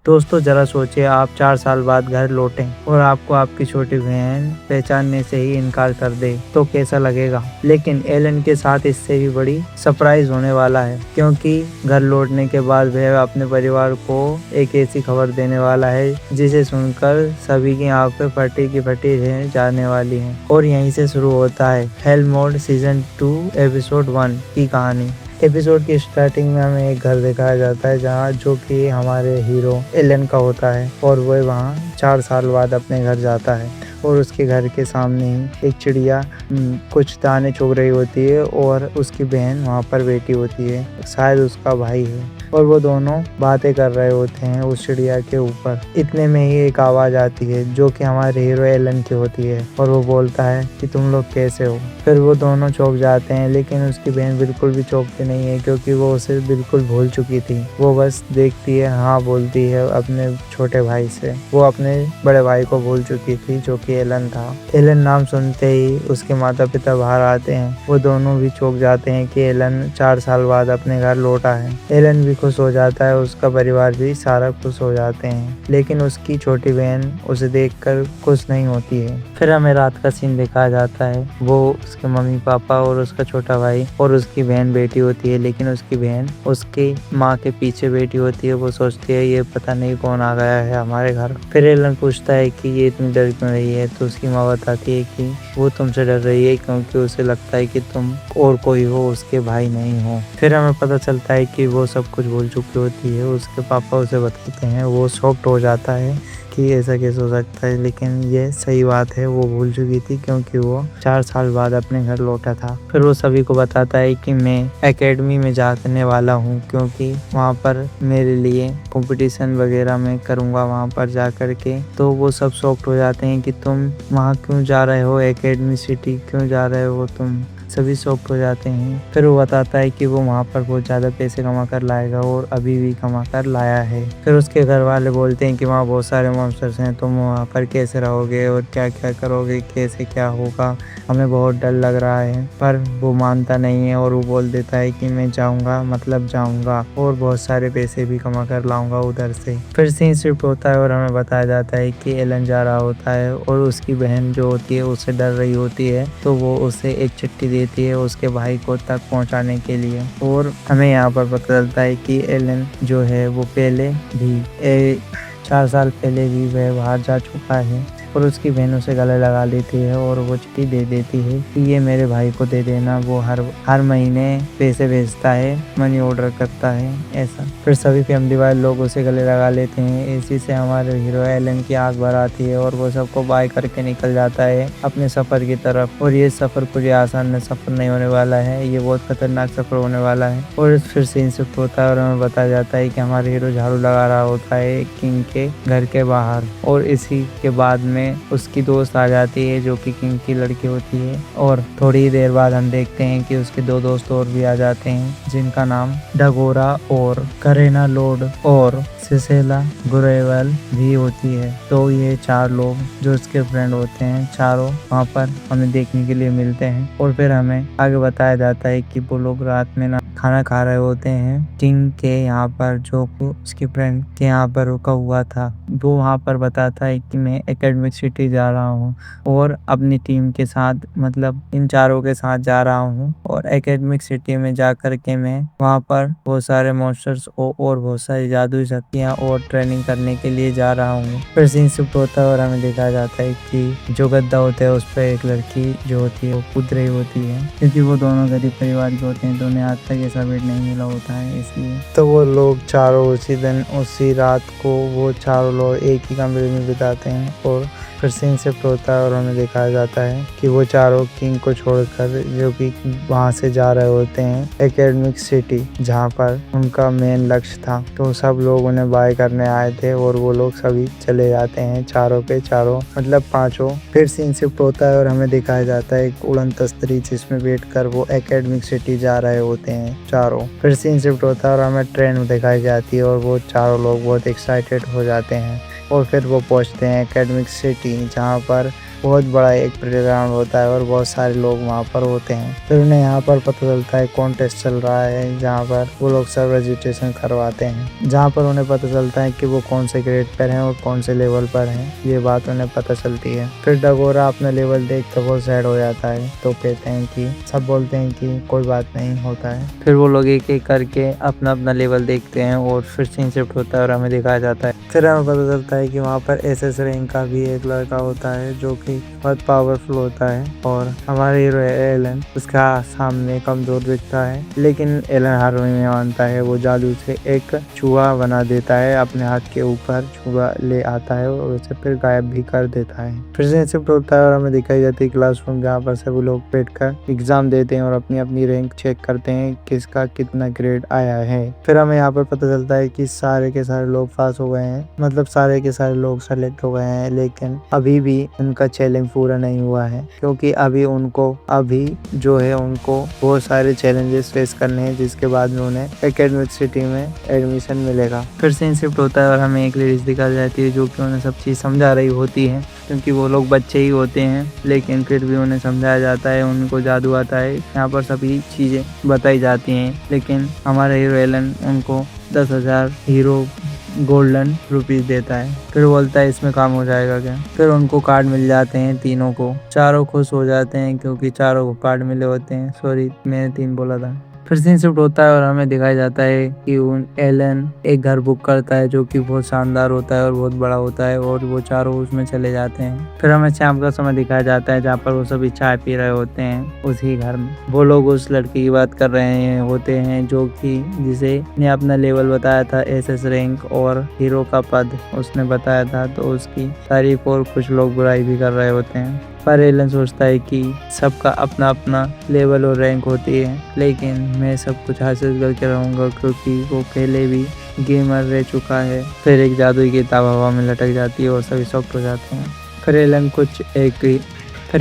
दोस्तों जरा सोचिए आप 4 साल बाद घर लौटें और आपको आपकी छोटी बहन पहचानने से ही इनकार कर दे तो कैसा लगेगा। लेकिन एलन के साथ इससे भी बड़ी सरप्राइज होने वाला है, क्योंकि घर लौटने के बाद वह अपने परिवार को एक ऐसी खबर देने वाला है जिसे सुनकर सभी की आंखें फटी की फटी रह जाने वाली हैं। और यहीं से शुरू होता है हेल मोड सीजन 2 एपिसोड 1 की कहानी। एपिसोड की स्टार्टिंग में हमें एक घर दिखाया जाता है जहाँ जो कि हमारे हीरो एलन का होता है और वह वहाँ 4 साल बाद अपने घर जाता है और उसके घर के सामने ही एक चिड़िया कुछ दाने चुग रही होती है और उसकी बहन वहाँ पर बैठी होती है, शायद उसका भाई है, और वो दोनों बातें कर रहे होते हैं उस चिड़िया के ऊपर। इतने में ही एक आवाज़ आती है जो कि हमारे हीरो एलन की होती है और वो बोलता है कि तुम लोग कैसे हो। फिर वो दोनों चौंक जाते हैं, लेकिन उसकी बहन बिल्कुल भी चौंकती नहीं है क्योंकि वो उसे बिल्कुल भूल चुकी थी। वो बस देखती है, हाँ बोलती है अपने छोटे भाई से। वो अपने बड़े भाई को भूल चुकी थी जो कि एलन था। एलन नाम सुनते ही उसके माता पिता बाहर आते हैं। वो दोनों भी चौंक जाते हैं कि एलन 4 साल बाद अपने घर लौटा है। एलन भी खुश हो जाता है, उसका परिवार भी सारा खुश हो जाते हैं, लेकिन उसकी छोटी बहन उसे देखकर खुश नहीं होती है। फिर हमें रात का सीन दिखाया जाता है। वो उसके मम्मी पापा और उसका छोटा भाई और उसकी बहन बैठी होती है, लेकिन उसकी बहन उसकी माँ के पीछे बैठी होती है। वो सोचती है ये पता नहीं कौन आ गया है हमारे घर। फिर एलन पूछता है कि ये इतनी डर क्यों रही है, तो उसकी माँ बताती है कि वो तुमसे डर रही है क्योंकि उसे लगता है कि तुम और कोई हो, उसके भाई नहीं हो। फिर हमें पता चलता है कि वो सब कुछ भूल चुकी होती है। उसके पापा उसे बताते हैं, वो शॉक्ड हो जाता है कि ऐसा कैसे हो सकता है, लेकिन ये सही बात है, वो भूल चुकी थी क्योंकि वो 4 साल बाद अपने घर लौटा था। फिर वो सभी को बताता है कि मैं एकेडमी में जाने वाला हूँ क्योंकि वहाँ पर मेरे लिए कंपटीशन वगैरह मैं करूँगा वहाँ पर जा कर के। तो वो सब शॉक्ड हो जाते हैं कि तुम वहाँ क्यों जा रहे हो, एकेडमी सिटी क्यों जा रहे हो तुम। सभी शॉक्ड हो जाते हैं। फिर वो बताता है कि वो वहाँ पर बहुत ज़्यादा पैसे कमा कर लाएगा और अभी भी कमा कर लाया है। फिर उसके घर वाले बोलते हैं कि वहाँ बहुत सारे मॉन्स्टर्स हैं, तुम वहाँ पर कैसे रहोगे और क्या क्या करोगे, कैसे क्या होगा, हमें बहुत डर लग रहा है। पर वो मानता नहीं है और वो बोल देता है कि मैं जाऊँगा, मतलब जाऊँगा और बहुत सारे पैसे भी कमा कर लाऊँगा उधर से। फिर सीन शिफ्ट होता है और हमें बताया जाता है कि एलन जा रहा होता है और उसकी बहन जो होती है उससे डर रही होती है, तो वो उसे एक चिट्ठी देती है उसके भाई को तक पहुंचाने के लिए। और हमें यहाँ पर पता चलता है कि एलन जो है वो पहले भी 4 साल पहले भी वह बाहर जा चुका है और उसकी बहन उसे गले लगा लेती है और वो चिट्ठी दे देती है कि ये मेरे भाई को दे देना। वो हर महीने पैसे भेजता है, मनी ऑर्डर करता है ऐसा। फिर सभी फैमिली वाले लोग उसे गले लगा लेते हैं। इसी से हमारे हीरो एलन की आंख भर आती है और वो सबको बाय करके निकल जाता है अपने सफर की तरफ। और ये सफर कोई आसान सफर नहीं होने वाला है, ये बहुत खतरनाक सफर होने वाला है। और फिर सीन शिफ्ट होता है और हमें बताया जाता है कि हमारे हीरो झाड़ू लगा रहा होता है किंग के घर के बाहर, और इसी के बाद में उसकी दोस्त आ जाती है जो कि किंग की लड़की होती है। और थोड़ी देर बाद हम देखते हैं कि उसके 2 दोस्त और भी आ जाते हैं जिनका नाम डगोरा और करेना लोड और सिसेला गुरेवल भी होती है। तो ये 4 लोग जो उसके फ्रेंड होते हैं, चारों वहाँ पर हमें देखने के लिए मिलते हैं। और फिर हमें आगे बताया जाता है कि वो लोग रात में ना खाना खा रहे होते हैं किंग के यहाँ पर, जो उसके फ्रेंड के यहाँ पर रुका हुआ था। वो वहाँ पर बताता है कि मैं एकेडमिक सिटी जा रहा हूँ और अपनी टीम के साथ, मतलब इन चारों के साथ जा रहा हूँ, और एकेडमिक सिटी में जा कर के मैं वहाँ पर बहुत सारे मॉन्स्टर्स और बहुत सारी जादुई शक्तियाँ और ट्रेनिंग करने के लिए जा रहा हूँ। फिर सीन शिफ्ट होता है और हमें दिखाया जाता है कि जो गद्दा होता है उस पर एक लड़की जो होती है वो कूद रही होती है, क्योंकि वो दोनों गरीब परिवार के होते हैं तो उन्हें आज तक ऐसा बेड नहीं मिला होता है, इसलिए तो वो लोग चारों उसी दिन उसी रात को वो चारों लोग एक ही कमरे में बिताते हैं। और फिर सीन शिफ्ट होता है और हमें दिखाया जाता है कि वो चारों किंग को छोड़कर जो कि वहाँ से जा रहे होते हैं एकेडमिक सिटी, जहाँ पर उनका मेन लक्ष्य था। तो सब लोग उन्हें बाय करने आए थे और वो लोग सभी चले जाते हैं, चारों के चारों, मतलब 5। फिर सीन शिफ्ट होता है और हमें दिखाया जाता है एक उड़न तस्तरी जिसमें बैठकर वो एकेडमिक सिटी जा रहे होते हैं चारों। फिर सीन शिफ्ट होता है और हमें ट्रेन दिखाई जाती है और वो चारों लोग बहुत एक्साइटेड हो जाते हैं। और फिर वो पहुंचते हैं एकेडमिक सिटी, जहाँ पर बहुत बड़ा एक प्लेग्राउंड होता है और बहुत सारे लोग वहाँ पर होते हैं। फिर उन्हें यहाँ पर पता चलता है कॉन्टेस्ट चल रहा है जहाँ पर वो लोग सब रजिस्ट्रेशन करवाते हैं, जहाँ पर उन्हें पता चलता है कि वो कौन से ग्रेड पर हैं और कौन से लेवल पर हैं, ये बात उन्हें पता चलती है। फिर डगोरा अपना लेवल देख कर बहुत सैड हो जाता है, तो कहते हैं कि सब बोलते हैं कि कोई बात नहीं होता है। फिर वो लोग एक एक करके अपना अपना लेवल देखते हैं और फिर सीन शिफ्ट होता है और हमें दिखाया जाता है। फिर हमें पता चलता है कि वहाँ पर एसएस रैंक का भी एक लड़का होता है जो कि बहुत पावरफुल होता है और हमारे हीरो एलन उसका सामने कमजोर दिखता है, लेकिन एलन हार नहीं मानता है। वो जादू से एक चूहा बना देता है, अपने हाथ के ऊपर चूहा ले आता है और उसे फिर गायब भी कर देता है। फिर से शिफ्ट होता है और हमें दिखाई जाती है क्लासरूम जहाँ पर सभी लोग बैठकर एग्जाम देते हैं और अपनी अपनी रैंक चेक करते हैं किसका कितना ग्रेड आया है। फिर हमें यहाँ पर पता चलता है कि सारे के सारे लोग पास हो गए हैं, मतलब सारे के सारे लोग सेलेक्ट हो गए हैं, लेकिन अभी भी उनका चैलेंज पूरा नहीं हुआ है क्योंकि अभी जो है उनको बहुत सारे चैलेंजेस फेस करने हैं, जिसके बाद में उन्हें एकेडमिक सिटी में एडमिशन मिलेगा। फिर सीन शिफ्ट होता है और हमें एक लेडीज दिखाई जाती है जो कि उन्हें सब चीज़ समझा रही होती है, क्योंकि वो लोग बच्चे ही होते हैं, लेकिन फिर भी उन्हें समझाया जाता है, उनको जादू आता है, यहाँ पर सभी चीज़ें बताई जाती हैं। लेकिन हमारा हीरो एलन उनको 10,000 हीरो गोल्डन रुपीज देता है। फिर बोलता है इसमें काम हो जाएगा क्या। फिर उनको कार्ड मिल जाते हैं तीनों को, चारों खुश हो जाते हैं क्योंकि चारों को कार्ड मिले होते हैं। सॉरी, मैंने 3 बोला था। फिर सीन शिफ्ट होता है और हमें दिखाया जाता है कि एलन एक घर बुक करता है जो कि बहुत शानदार होता है और बहुत बड़ा होता है और वो चारों उसमें चले जाते हैं। फिर हमें शाम का समय दिखाया जाता है जहाँ पर वो सभी चाय पी रहे होते हैं उसी घर में। वो लोग उस लड़की की बात कर रहे होते हैं जो कि जिसे ने अपना लेवल बताया था, एसएस रैंक और हीरो का पद उसने बताया था, तो उसकी तारीफ और कुछ लोग बुराई भी कर रहे होते हैं। पर एलन सोचता है कि सबका अपना अपना लेवल और रैंक होती है, लेकिन मैं सब कुछ हासिल करके रहूँगा क्योंकि वो पहले भी गेमर रह चुका है। फिर एक जादुई किताब हवा में लटक जाती है और सभी शॉक्ड हो जाते हैं। फिर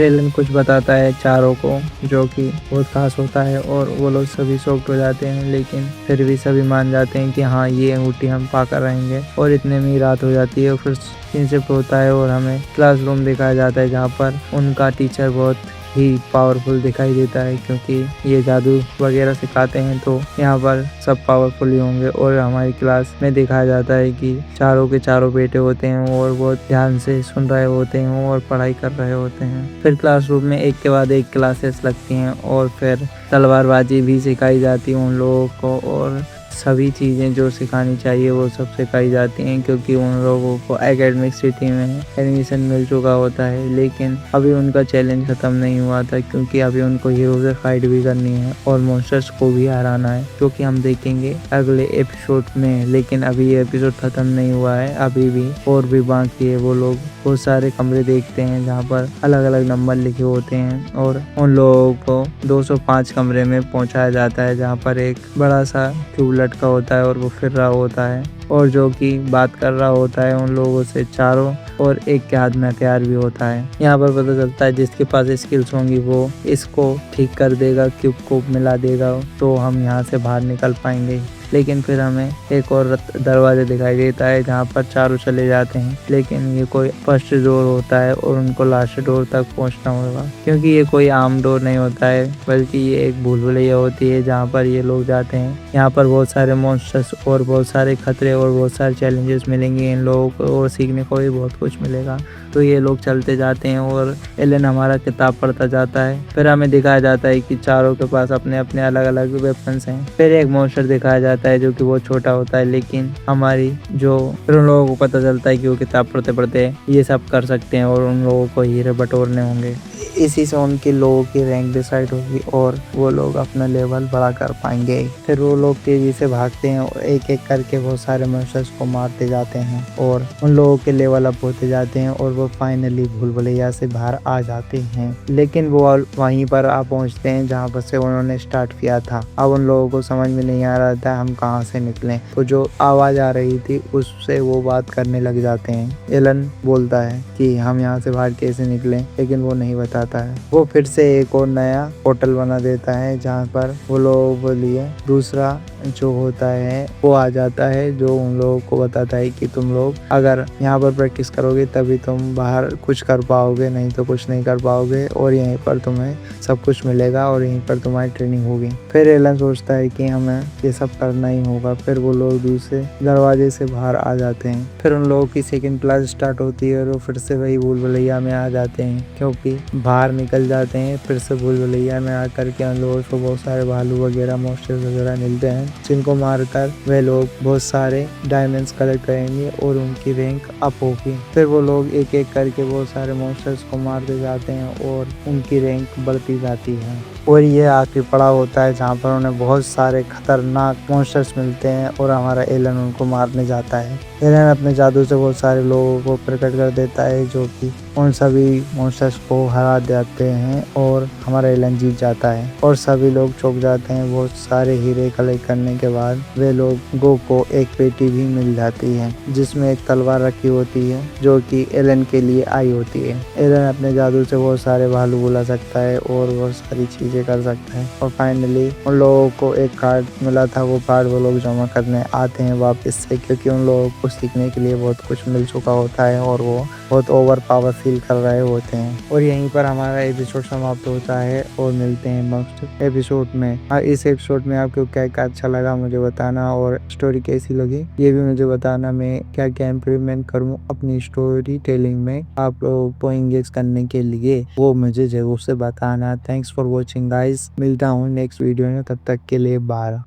एलन कुछ बताता है चारों को जो कि बहुत खास होता है और वो लोग सभी शॉक्ड हो जाते हैं, लेकिन फिर भी सभी मान जाते हैं कि हाँ ये अंगूठी हम पाकर रहेंगे। और इतने में ही रात हो जाती है और फिर सीन शिफ्ट होता है और हमें क्लासरूम दिखाया जाता है जहाँ पर उनका टीचर बहुत ही पावरफुल दिखाई देता है, क्योंकि ये जादू वगैरह सिखाते हैं तो यहाँ पर सब पावरफुल ही होंगे। और हमारी क्लास में दिखाया जाता है कि चारों के चारों बेटे होते हैं और बहुत ध्यान से सुन रहे होते हैं और पढ़ाई कर रहे होते हैं। फिर क्लासरूम में एक के बाद एक क्लासेस लगती हैं और फिर तलवारबाजी भी सिखाई जाती है उन लोगों को और सभी चीज़ें जो सिखानी चाहिए वो सब सिखाई जाती हैं, क्योंकि उन लोगों को एकेडमिक सिटी में एडमिशन मिल चुका होता है। लेकिन अभी उनका चैलेंज ख़त्म नहीं हुआ था, क्योंकि अभी उनको हीरो से फाइट भी करनी है और मॉन्स्टर्स को भी हराना है, जो कि हम देखेंगे अगले एपिसोड में। लेकिन अभी ये एपिसोड ख़त्म नहीं हुआ है, अभी भी और भी बाकी है। वो लोग बहुत सारे कमरे देखते हैं जहाँ पर अलग अलग नंबर लिखे होते हैं और उन लोगों को 205 कमरे में पहुँचाया जाता है, जहाँ पर एक बड़ा सा ट्यूबलाइट का होता है और वो फिर रहा होता है और जो कि बात कर रहा होता है उन लोगों से चारों, और एक के हाथ में हथियार भी होता है। यहाँ पर पता चलता है जिसके पास स्किल्स होंगी वो इसको ठीक कर देगा, क्यूब को मिला देगा, तो हम यहाँ से बाहर निकल पाएंगे। लेकिन फिर हमें एक और दरवाजा दिखाई देता है जहाँ पर चारों चले जाते हैं, लेकिन ये कोई फर्स्ट डोर होता है और उनको लास्ट डोर तक पहुँचना होगा, क्योंकि ये कोई आम डोर नहीं होता है, बल्कि ये एक भूल भुलैया होती है जहाँ पर ये लोग जाते हैं। यहाँ पर बहुत सारे मॉन्स्टर्स और बहुत सारे खतरे और बहुत सारे चैलेंजेस मिलेंगे इन लोगों को और सीखने को भी बहुत कुछ मिलेगा। तो ये लोग चलते जाते हैं और एलन हमारा किताब पढ़ता जाता है। फिर हमें दिखाया जाता है कि चारों के पास अपने अपने अलग अलग वेपन्स हैं। फिर एक मॉन्स्टर दिखाया जाता है जो कि बहुत छोटा होता है, लेकिन फिर उन लोगों को पता चलता है कि वो किताब पढ़ते पढ़ते ये सब कर सकते हैं और उन लोगों को हीरे बटोरने होंगे। इसी से उनके लोगों की रैंक डिसाइड होगी और वो लोग अपना लेवल बढ़ा कर पाएंगे। फिर वो लोग तेजी से भागते हैं और एक एक करके बहुत सारे मॉन्स्टर्स को मारते जाते हैं और उन लोगों के लेवल अप होते जाते हैं और वो फाइनली भूल भुलैया से बाहर आ जाते हैं। लेकिन वो वहीं पर आ पहुंचते हैं जहाँ पर से उन्होंने स्टार्ट किया था। अब उन लोगों को समझ में नहीं आ रहा था हम कहाँ से निकलें, तो जो आवाज़ आ रही थी उससे वो बात करने लग जाते हैं। एलन बोलता है कि हम यहाँ से बाहर कैसे निकलें, लेकिन वो नहीं बताता है। वो फिर से एक और नया पोर्टल बना देता है जहाँ पर वो लोगों के लिए दूसरा जो होता है वो आ जाता है, जो उन लोगों को बताता है कि तुम लोग अगर यहाँ पर प्रैक्टिस करोगे तभी तुम बाहर कुछ कर पाओगे, नहीं तो कुछ नहीं कर पाओगे और यहीं पर तुम्हें सब कुछ मिलेगा और यहीं पर तुम्हारी ट्रेनिंग होगी। फिर एलन सोचता है कि हमें ये सब करना ही होगा। फिर वो लोग दूसरे दरवाजे से बाहर आ जाते हैं। फिर उन लोगों की सेकंड क्लास स्टार्ट होती है और वो फिर से वही भूल भुलैया में आ जाते हैं, क्योंकि बाहर निकल जाते हैं। फिर से भूल भुलैया में आकर के उन लोगों को बहुत सारे भालू वगैरह मॉन्स्टर्स वगैरह मिलते हैं, जिनको मारकर वे लोग बहुत सारे डायमंड्स कलेक्ट करेंगे और उनकी रैंक अप होगी। फिर वो लोग एक एक करके बहुत सारे मॉन्स्टर्स को मारते जाते हैं और उनकी रैंक बढ़ती जाती है। और ये आखिरी पड़ाव होता है जहाँ पर उन्हें बहुत सारे खतरनाक मॉन्स्टर्स मिलते हैं और हमारा एलन उनको मारने जाता है। एलन अपने जादू से बहुत सारे लोगों को प्रकट कर देता है, जो कि उन सभी मॉन्स्टर्स को हरा देते हैं और हमारा एलन जीत जाता है और सभी लोग चौंक जाते हैं। बहुत सारे हीरे कलेक्ट करने के बाद वे लोग गो को एक पेटी भी मिल जाती है, जिसमें एक तलवार रखी होती है जो कि एलन के लिए आई होती है। एलन अपने जादू से बहुत सारे भालू बुला सकता है और बहुत सारी चीजें कर सकता है। और फाइनली उन लोगों को एक कार्ड मिला था, वो कार्ड वो लोग जमा करने आते हैं वापस से, क्योंकि उन लोगों को सीखने के लिए बहुत कुछ मिल चुका होता है और वो बहुत ओवर पावर फील कर रहे होते हैं। और यहीं पर हमारा एपिसोड समाप्त होता है और मिलते हैं नेक्स्ट एपिसोड में। इस एपिसोड में आपको क्या क्या अच्छा लगा मुझे बताना, और स्टोरी कैसी लगी ये भी मुझे बताना। मैं क्या क्या इम्प्रूवमेंट करूँ अपनी स्टोरी टेलिंग में आप लोगों को एंगेज करने के लिए, वो मुझे जरूर से बताना। थैंक्स फॉर वॉचिंग गाइस, मिलता हूँ नेक्स्ट वीडियो में, तब तक के लिए बाय।